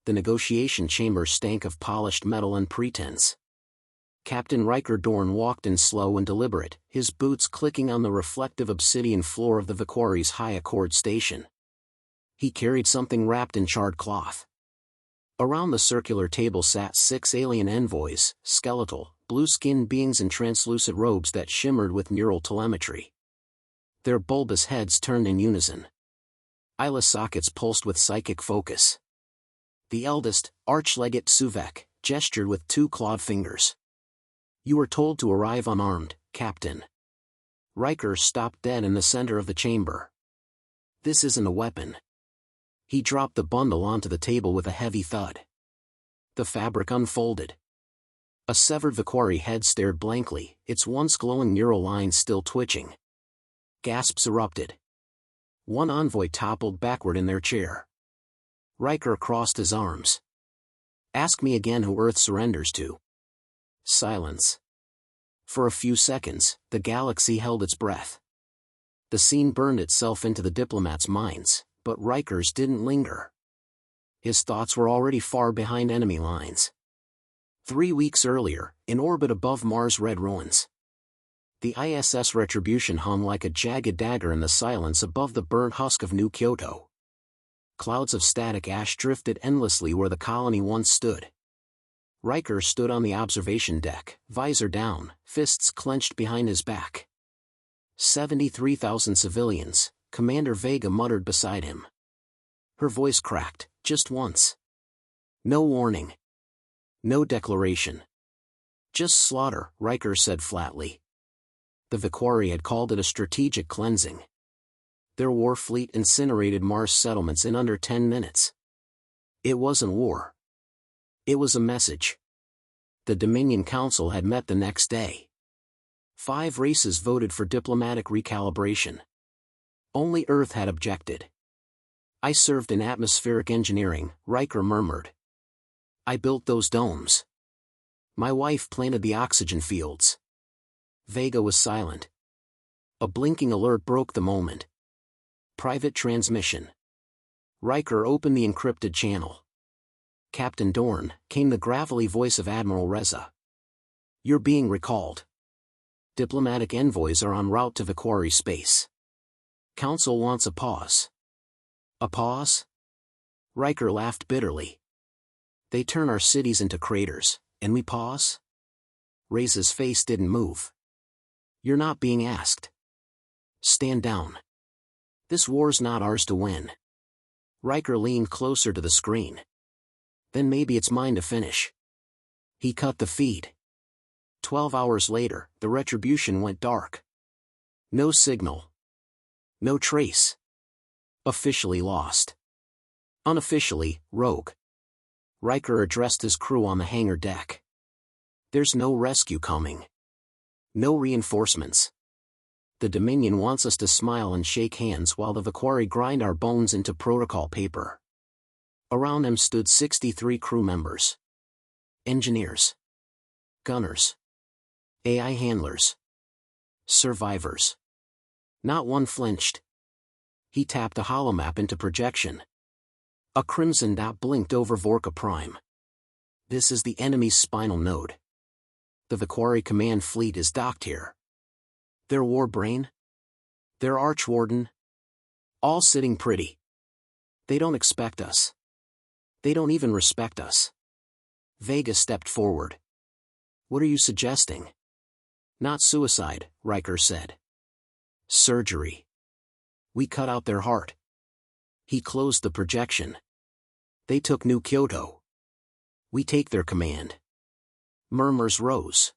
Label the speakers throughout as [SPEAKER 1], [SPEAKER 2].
[SPEAKER 1] the negotiation chamber stank of polished metal and pretense. Captain Ryker Dorne walked in slow and deliberate, his boots clicking on the reflective obsidian floor of the Vequari's high accord station. He carried something wrapped in charred cloth. Around the circular table sat 6 alien envoys, skeletal, blue-skinned beings in translucent robes that shimmered with neural telemetry. Their bulbous heads turned in unison. Eye sockets pulsed with psychic focus. The eldest, Archlegate Suvek, gestured with 2 clawed fingers. "You were told to arrive unarmed, Captain." Ryker stopped dead in the center of the chamber. "This isn't a weapon." He dropped the bundle onto the table with a heavy thud. The fabric unfolded. A severed Vequari head stared blankly, its once glowing neural lines still twitching. Gasps erupted. One envoy toppled backward in their chair. Ryker crossed his arms. "Ask me again who Earth surrenders to." Silence. For a few seconds, the galaxy held its breath. The scene burned itself into the diplomats' minds, but Ryker's didn't linger. His thoughts were already far behind enemy lines. 3 weeks earlier, in orbit above Mars' red ruins, the ISS Retribution hung like a jagged dagger in the silence above the burnt husk of New Kyoto. Clouds of static ash drifted endlessly where the colony once stood. Ryker stood on the observation deck, visor down, fists clenched behind his back. 73,000 civilians, Commander Vega muttered beside him. Her voice cracked, just once. "No warning. No declaration. Just slaughter," Ryker said flatly. The Vequari had called it a strategic cleansing. Their war fleet incinerated Mars settlements in under 10 minutes. It wasn't war. It was a message. The Dominion Council had met the next day. 5 races voted for diplomatic recalibration. Only Earth had objected. "I served in atmospheric engineering," Ryker murmured. "I built those domes. My wife planted the oxygen fields." Vega was silent. A blinking alert broke the moment. "Private transmission." Ryker opened the encrypted channel. "Captain Dorne," came the gravelly voice of Admiral Reza. "You're being recalled. Diplomatic envoys are en route to Vequari space. Council wants a pause." "A pause?" Ryker laughed bitterly. "They turn our cities into craters, and we pause?" Reza's face didn't move. "You're not being asked. Stand down. This war's not ours to win." Ryker leaned closer to the screen. "Then maybe it's mine to finish." He cut the feed. 12 hours later, the Retribution went dark. No signal. No trace. Officially lost. Unofficially, rogue. Ryker addressed his crew on the hangar deck. "There's no rescue coming. No reinforcements. The Dominion wants us to smile and shake hands while the Vequari grind our bones into protocol paper." Around them stood 63 crew members. Engineers. Gunners. AI handlers. Survivors. Not one flinched. He tapped a holomap into projection. A crimson dot blinked over Vorka Prime. "This is the enemy's spinal node. The Vequari command fleet is docked here. Their war brain? Their archwarden? All sitting pretty. They don't expect us. They don't even respect us." Vega stepped forward. "What are you suggesting?" "Not suicide," Ryker said. "Surgery. We cut out their heart." He closed the projection. "They took New Kyoto. We take their command." Murmurs rose.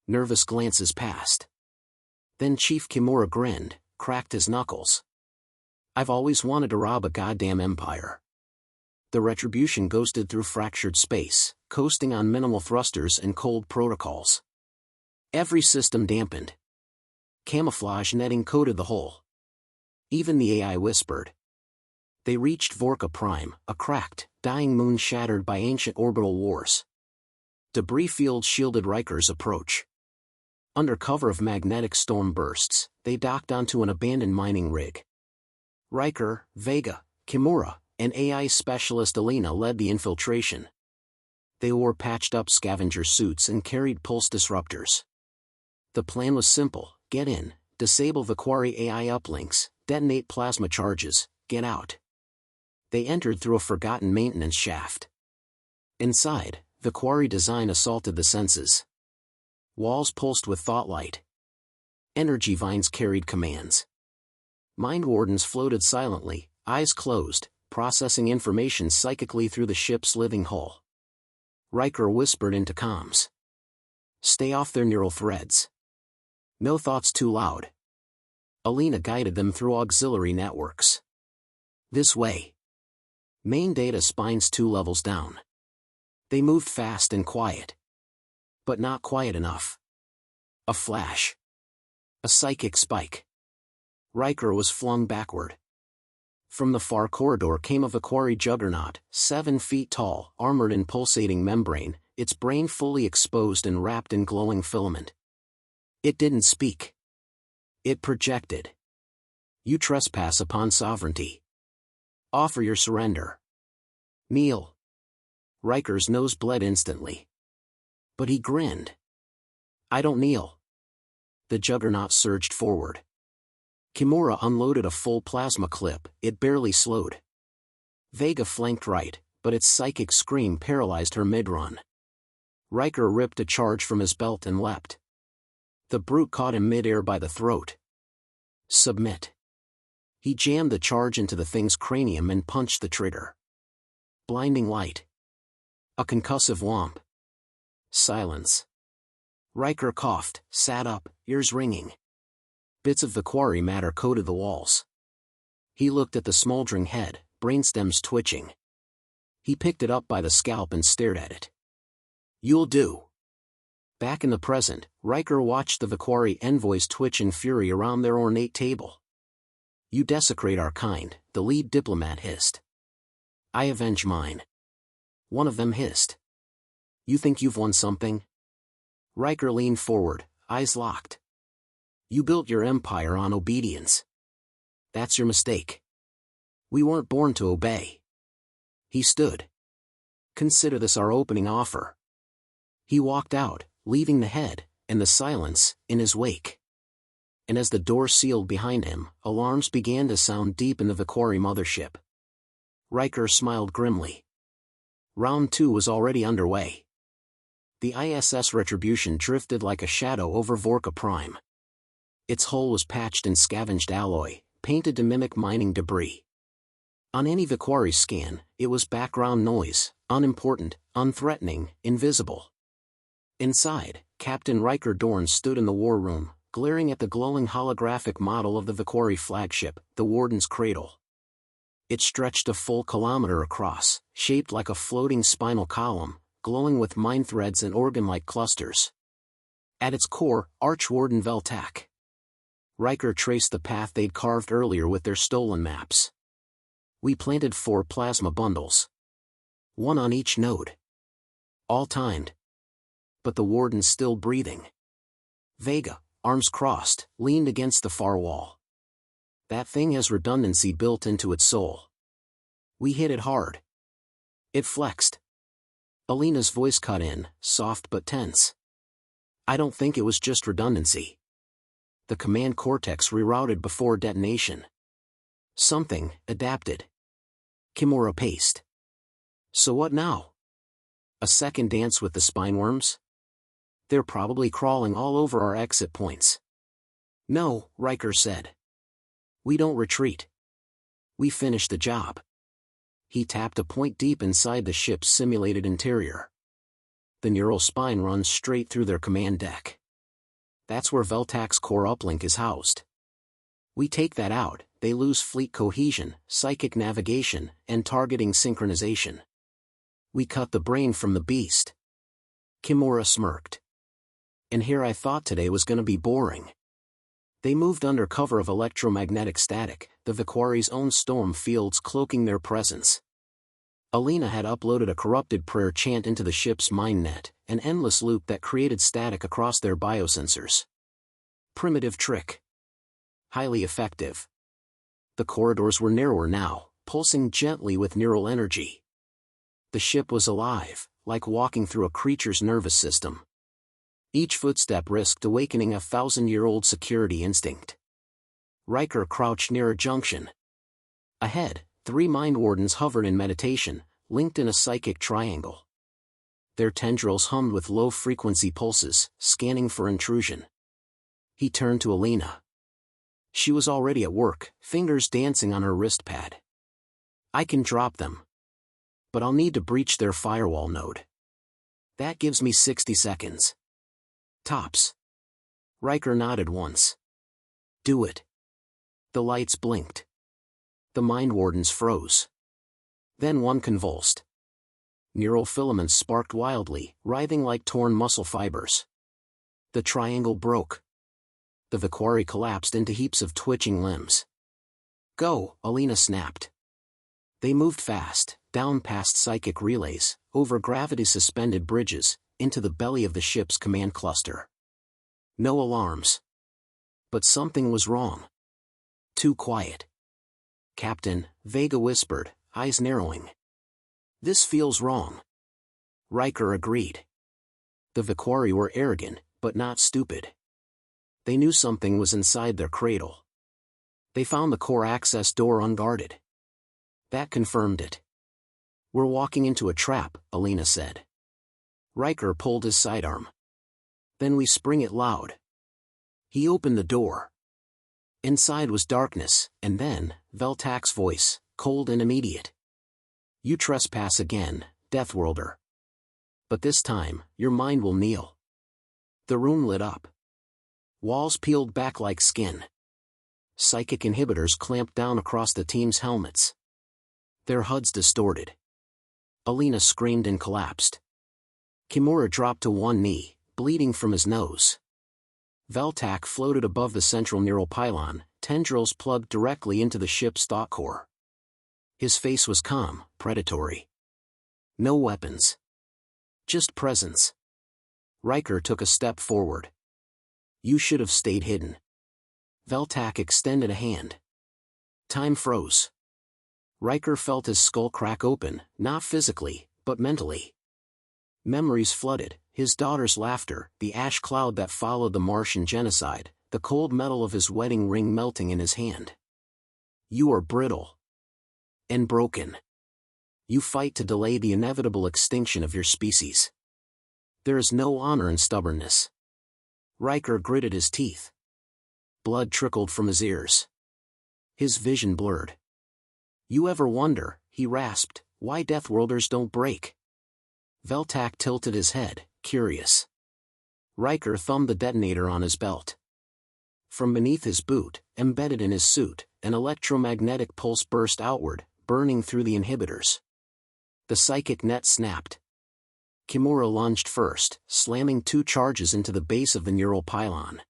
[SPEAKER 1] Nervous glances passed. Then Chief Kimura grinned, cracked his knuckles. "I've always wanted to rob a goddamn empire." The Retribution ghosted through fractured space, coasting on minimal thrusters and cold protocols. Every system dampened. Camouflage netting coated the whole. Even the AI whispered. They reached Vorka Prime, a cracked, dying moon shattered by ancient orbital wars. Debris fields shielded Riker's approach. Under cover of magnetic storm bursts, they docked onto an abandoned mining rig. Ryker, Vega, Kimura, and AI specialist Alina led the infiltration. They wore patched-up scavenger suits and carried pulse disruptors. The plan was simple: get in, disable Vequari AI uplinks, detonate plasma charges, get out. They entered through a forgotten maintenance shaft. Inside, Vequari design assaulted the senses. Walls pulsed with thought light. Energy vines carried commands. Mind wardens floated silently, eyes closed, processing information psychically through the ship's living hull. Ryker whispered into comms. Stay off their neural threads. No thoughts too loud. Alina guided them through auxiliary networks. This way. Main data spines 2 levels down. They moved fast and quiet. But not quiet enough. A flash. A psychic spike. Ryker was flung backward. From the far corridor came a Vequari juggernaut, 7 feet tall, armored in pulsating membrane, its brain fully exposed and wrapped in glowing filament. It didn't speak. It projected. You trespass upon sovereignty. Offer your surrender. Kneel. Ryker's nose bled instantly. But he grinned. I don't kneel. The juggernaut surged forward. Kimura unloaded a full plasma clip, it barely slowed. Vega flanked right, but its psychic scream paralyzed her mid-run. Ryker ripped a charge from his belt and leapt. The brute caught him mid-air by the throat. Submit. He jammed the charge into the thing's cranium and punched the trigger. Blinding light. A concussive whomp. Silence. Ryker coughed, sat up, ears ringing. Bits of Vequari matter coated the walls. He looked at the smoldering head, brainstems twitching. He picked it up by the scalp and stared at it. You'll do. Back in the present, Ryker watched the Vequari envoys twitch in fury around their ornate table. You desecrate our kind, the lead diplomat hissed. I avenge mine. One of them hissed. You think you've won something? Ryker leaned forward, eyes locked. You built your empire on obedience. That's your mistake. We weren't born to obey. He stood. Consider this our opening offer. He walked out, leaving the head, and the silence, in his wake. And as the door sealed behind him, alarms began to sound deep in the Vequari mothership. Ryker smiled grimly. Round 2 was already underway. The ISS Retribution drifted like a shadow over Vorka Prime. Its hull was patched in scavenged alloy, painted to mimic mining debris. On any Vequari scan, it was background noise, unimportant, unthreatening, invisible. Inside, Captain Ryker Dorne stood in the war room, glaring at the glowing holographic model of the Vequari flagship, the Warden's Cradle. It stretched a full kilometer across, shaped like a floating spinal column, glowing with mind threads and organ-like clusters. At its core, Archwarden Veltak. Ryker traced the path they'd carved earlier with their stolen maps. We planted 4 plasma bundles. 1 on each node. All timed. But the Warden's still breathing. Vega, arms crossed, leaned against the far wall. That thing has redundancy built into its soul. We hit it hard. It flexed. Alina's voice cut in, soft but tense. I don't think it was just redundancy. The command cortex rerouted before detonation. Something adapted. Kimura paced. So what now? A second dance with the spineworms? They're probably crawling all over our exit points. No, Ryker said. We don't retreat. We finish the job. He tapped a point deep inside the ship's simulated interior. The neural spine runs straight through their command deck. That's where Veltak's core uplink is housed. We take that out, they lose fleet cohesion, psychic navigation, and targeting synchronization. We cut the brain from the beast. Kimura smirked. And here I thought today was gonna be boring. They moved under cover of electromagnetic static, the Vequari's own storm fields cloaking their presence. Alina had uploaded a corrupted prayer chant into the ship's mind net, an endless loop that created static across their biosensors. Primitive trick. Highly effective. The corridors were narrower now, pulsing gently with neural energy. The ship was alive, like walking through a creature's nervous system. Each footstep risked awakening a 1,000-year-old security instinct. Ryker crouched near a junction. Ahead, 3 mind wardens hovered in meditation, linked in a psychic triangle. Their tendrils hummed with low-frequency pulses, scanning for intrusion. He turned to Alina. She was already at work, fingers dancing on her wrist pad. I can drop them. But I'll need to breach their firewall node. That gives me 60 seconds. Tops. Ryker nodded once. Do it. The lights blinked. The mind wardens froze. Then one convulsed. Neural filaments sparked wildly, writhing like torn muscle fibers. The triangle broke. The Vequari collapsed into heaps of twitching limbs. Go, Alina snapped. They moved fast, down past psychic relays, over gravity-suspended bridges, into the belly of the ship's command cluster. No alarms. But something was wrong. Too quiet. Captain, Vega whispered, eyes narrowing. This feels wrong. Ryker agreed. The Vequari were arrogant, but not stupid. They knew something was inside their cradle. They found the core access door unguarded. That confirmed it. We're walking into a trap, Alina said. Ryker pulled his sidearm. Then we spring it loud. He opened the door. Inside was darkness, and then, Veltak's voice, cold and immediate. You trespass again, Deathworlder. But this time, your mind will kneel. The room lit up. Walls peeled back like skin. Psychic inhibitors clamped down across the team's helmets. Their HUDs distorted. Alina screamed and collapsed. Kimura dropped to one knee, bleeding from his nose. Veltak floated above the central neural pylon, tendrils plugged directly into the ship's thought core. His face was calm, predatory. No weapons. Just presence. Ryker took a step forward. You should have stayed hidden. Veltak extended a hand. Time froze. Ryker felt his skull crack open, not physically, but mentally. Memories flooded, his daughter's laughter, the ash cloud that followed the Martian genocide, the cold metal of his wedding ring melting in his hand. You are brittle. And broken. You fight to delay the inevitable extinction of your species. There is no honor in stubbornness. Ryker gritted his teeth. Blood trickled from his ears. His vision blurred. You ever wonder, he rasped, why Deathworlders don't break? Veltak tilted his head, curious. Ryker thumbed the detonator on his belt. From beneath his boot, embedded in his suit, an electromagnetic pulse burst outward, burning through the inhibitors. The psychic net snapped. Kimura lunged first, slamming 2 charges into the base of the neural pylon.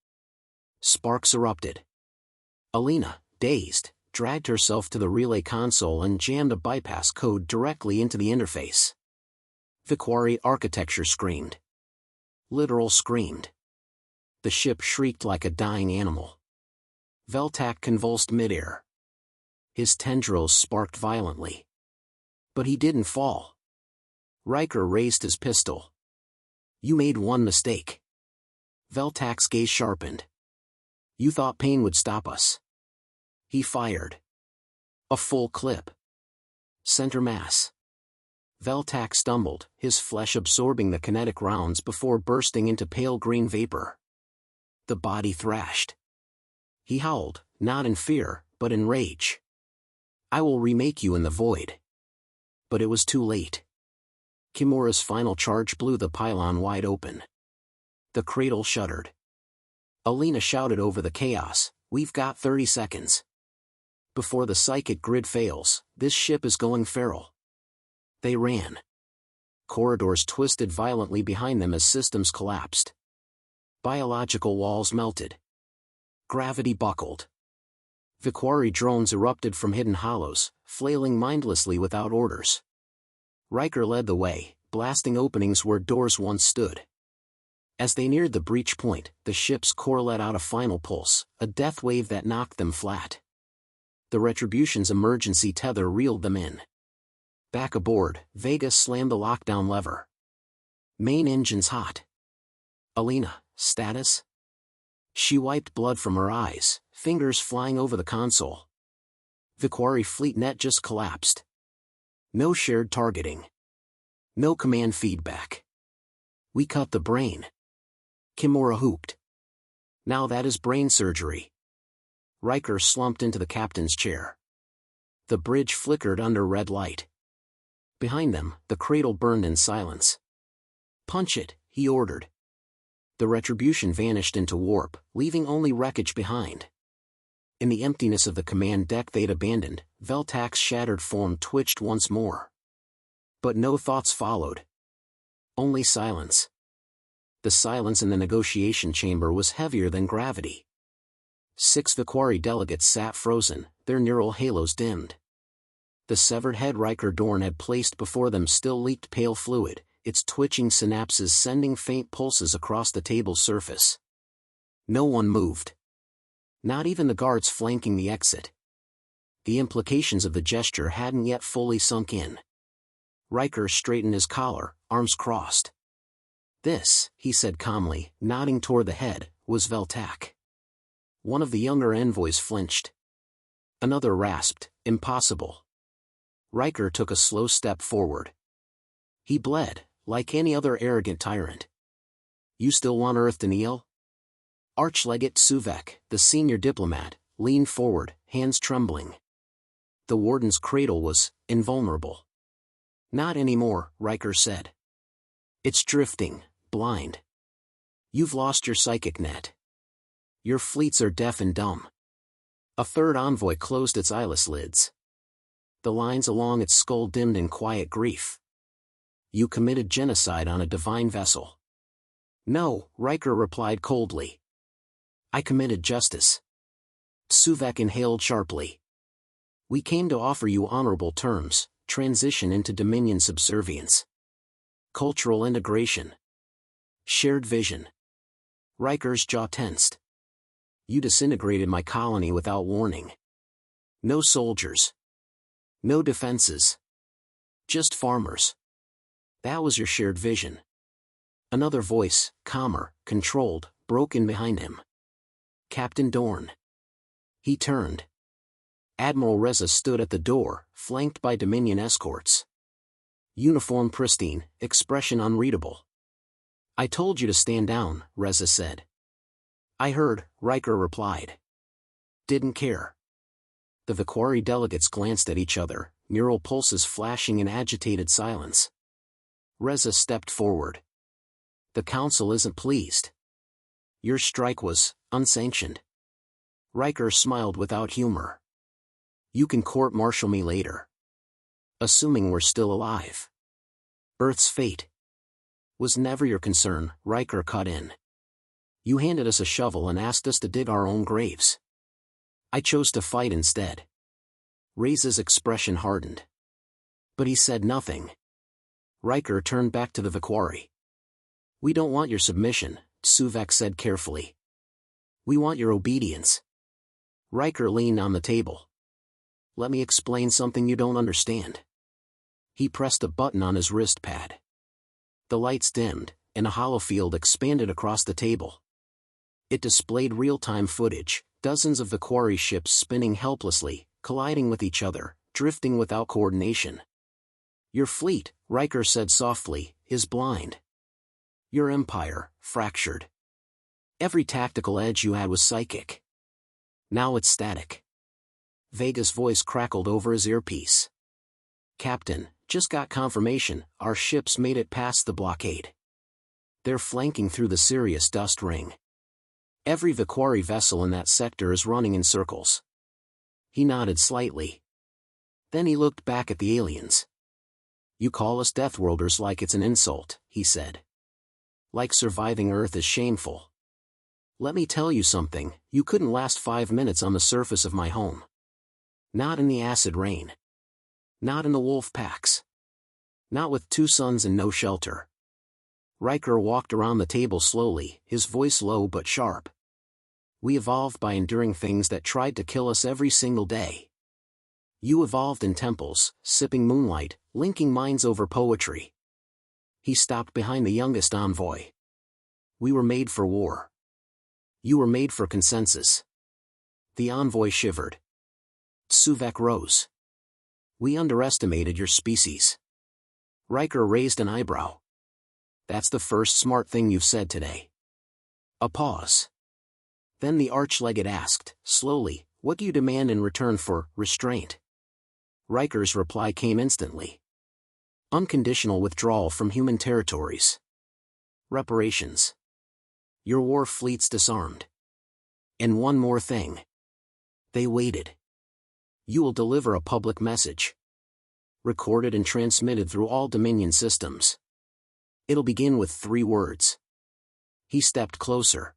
[SPEAKER 1] Sparks erupted. Alina, dazed, dragged herself to the relay console and jammed a bypass code directly into the interface. Vequari architecture screamed. Literal screamed. The ship shrieked like a dying animal. Veltak convulsed midair. His tendrils sparked violently. But he didn't fall. Ryker raised his pistol. You made one mistake. Veltak's gaze sharpened. You thought pain would stop us. He fired. A full clip. Center mass. Veltak stumbled, his flesh absorbing the kinetic rounds before bursting into pale green vapor. The body thrashed. He howled, not in fear, but in rage. I will remake you in the void. But it was too late. Kimura's final charge blew the pylon wide open. The cradle shuddered. Alina shouted over the chaos, we've got 30 seconds. Before the psychic grid fails, this ship is going feral. They ran. Corridors twisted violently behind them as systems collapsed. Biological walls melted. Gravity buckled. Vequari drones erupted from hidden hollows, flailing mindlessly without orders. Ryker led the way, blasting openings where doors once stood. As they neared the breach point, the ship's core let out a final pulse, a death wave that knocked them flat. The Retribution's emergency tether reeled them in. Back aboard, Vega slammed the lockdown lever. Main engines hot. Alina, status? She wiped blood from her eyes, fingers flying over the console. Vequari fleet net just collapsed. No shared targeting. No command feedback. We cut the brain. Kimura hooped. Now that is brain surgery. Ryker slumped into the captain's chair. The bridge flickered under red light. Behind them, the cradle burned in silence. Punch it, he ordered. The Retribution vanished into warp, leaving only wreckage behind. In the emptiness of the command deck they'd abandoned, Veltak's shattered form twitched once more. But no thoughts followed. Only silence. The silence in the negotiation chamber was heavier than gravity. 6 Vequari delegates sat frozen, their neural halos dimmed. The severed head Ryker Dorne had placed before them still leaked pale fluid, its twitching synapses sending faint pulses across the table's surface. No one moved. Not even the guards flanking the exit. The implications of the gesture hadn't yet fully sunk in. Ryker straightened his collar, arms crossed. This, he said calmly, nodding toward the head, was Veltak. One of the younger envoys flinched. Another rasped, impossible. Ryker took a slow step forward. He bled, like any other arrogant tyrant. You still want Earth to kneel? Archlegate Suvek, the senior diplomat, leaned forward, hands trembling. The warden's cradle was invulnerable. Not anymore, Ryker said. It's drifting, blind. You've lost your psychic net. Your fleets are deaf and dumb. A third envoy closed its eyeless lids. The lines along its skull dimmed in quiet grief. You committed genocide on a divine vessel. No, Ryker replied coldly. I committed justice. Suvek inhaled sharply. We came to offer you honorable terms, transition into Dominion subservience. Cultural integration. Shared vision. Ryker's jaw tensed. You disintegrated my colony without warning. No soldiers. No defenses. Just farmers. That was your shared vision. Another voice, calmer, controlled, broke in behind him. Captain Dorne. He turned. Admiral Reza stood at the door, flanked by Dominion escorts. Uniform pristine, expression unreadable. I told you to stand down, Reza said. I heard, Ryker replied. Didn't care. The Vequari delegates glanced at each other, neural pulses flashing in agitated silence. Reza stepped forward. The council isn't pleased. Your strike was unsanctioned. Ryker smiled without humor. You can court-martial me later. Assuming we're still alive. Earth's fate was never your concern, Ryker cut in. You handed us a shovel and asked us to dig our own graves. I chose to fight instead. Reza's expression hardened. But he said nothing. Ryker turned back to the Vequari. We don't want your submission, Suvek said carefully. We want your obedience. Ryker leaned on the table. Let me explain something you don't understand. He pressed a button on his wrist pad. The lights dimmed, and a holofield expanded across the table. It displayed real-time footage, dozens of Vequari ships spinning helplessly, colliding with each other, drifting without coordination. Your fleet, Ryker said softly, is blind. Your empire, fractured. Every tactical edge you had was psychic. Now it's static. Vega's voice crackled over his earpiece. Captain, just got confirmation, our ships made it past the blockade. They're flanking through the Sirius dust ring. Every Vequari vessel in that sector is running in circles. He nodded slightly. Then he looked back at the aliens. You call us Deathworlders like it's an insult, he said. Like surviving Earth is shameful. Let me tell you something, you couldn't last 5 minutes on the surface of my home. Not in the acid rain. Not in the wolf packs. Not with 2 sons and no shelter. Ryker walked around the table slowly, his voice low but sharp. We evolved by enduring things that tried to kill us every single day. You evolved in temples, sipping moonlight, linking minds over poetry. He stopped behind the youngest envoy. We were made for war. You were made for consensus. The envoy shivered. Suvek rose. We underestimated your species. Ryker raised an eyebrow. That's the first smart thing you've said today. A pause. Then the arch-legate asked, slowly, what do you demand in return for restraint? Riker's reply came instantly. Unconditional withdrawal from human territories. Reparations. Your war fleets disarmed. And one more thing. They waited. You will deliver a public message. Recorded and transmitted through all Dominion systems. It'll begin with 3 words. He stepped closer.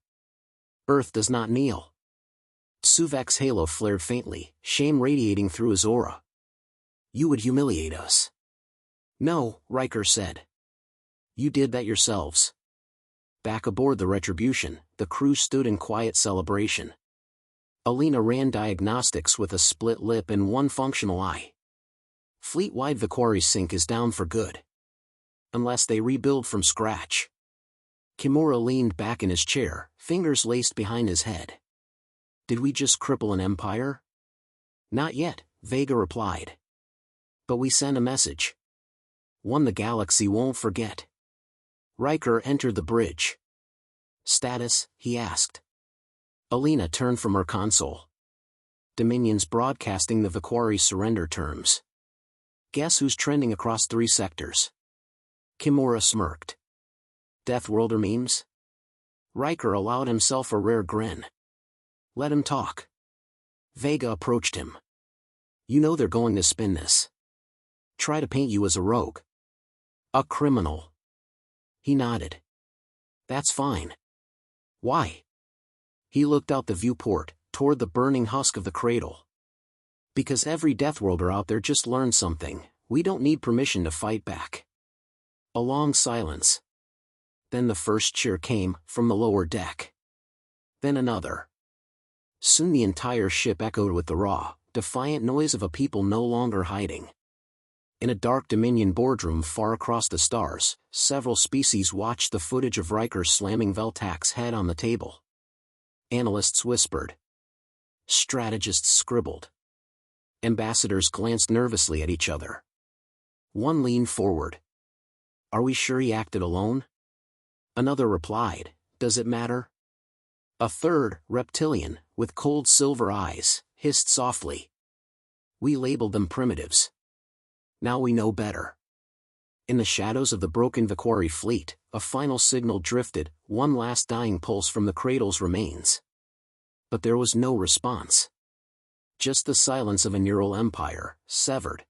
[SPEAKER 1] Earth does not kneel. Suvek's halo flared faintly, shame radiating through his aura. You would humiliate us. No, Ryker said. You did that yourselves. Back aboard the Retribution, the crew stood in quiet celebration. Alina ran diagnostics with a split lip and one functional eye. Fleet-wide Vequari sync is down for good. Unless they rebuild from scratch. Kimura leaned back in his chair, fingers laced behind his head. Did we just cripple an empire? Not yet, Vega replied. But we sent a message. One the galaxy won't forget. Ryker entered the bridge. Status, he asked. Alina turned from her console. Dominion's broadcasting the Vequari surrender terms. Guess who's trending across 3 sectors? Kimura smirked. Deathworlder memes? Ryker allowed himself a rare grin. Let him talk. Vega approached him. You know they're going to spin this. Try to paint you as a rogue. A criminal. He nodded. That's fine. Why? He looked out the viewport, toward the burning husk of the cradle. Because every Deathworlder out there just learned something, we don't need permission to fight back. A long silence. Then the first cheer came, from the lower deck. Then another. Soon the entire ship echoed with the raw, defiant noise of a people no longer hiding. In a dark Dominion boardroom far across the stars, several species watched the footage of Ryker slamming Veltak's head on the table. Analysts whispered. Strategists scribbled. Ambassadors glanced nervously at each other. One leaned forward. Are we sure he acted alone? Another replied, does it matter? A third, reptilian, with cold silver eyes, hissed softly. We labeled them primitives. Now we know better. In the shadows of the broken Vequari fleet, a final signal drifted, one last dying pulse from the cradle's remains. But there was no response. Just the silence of a neural empire, severed,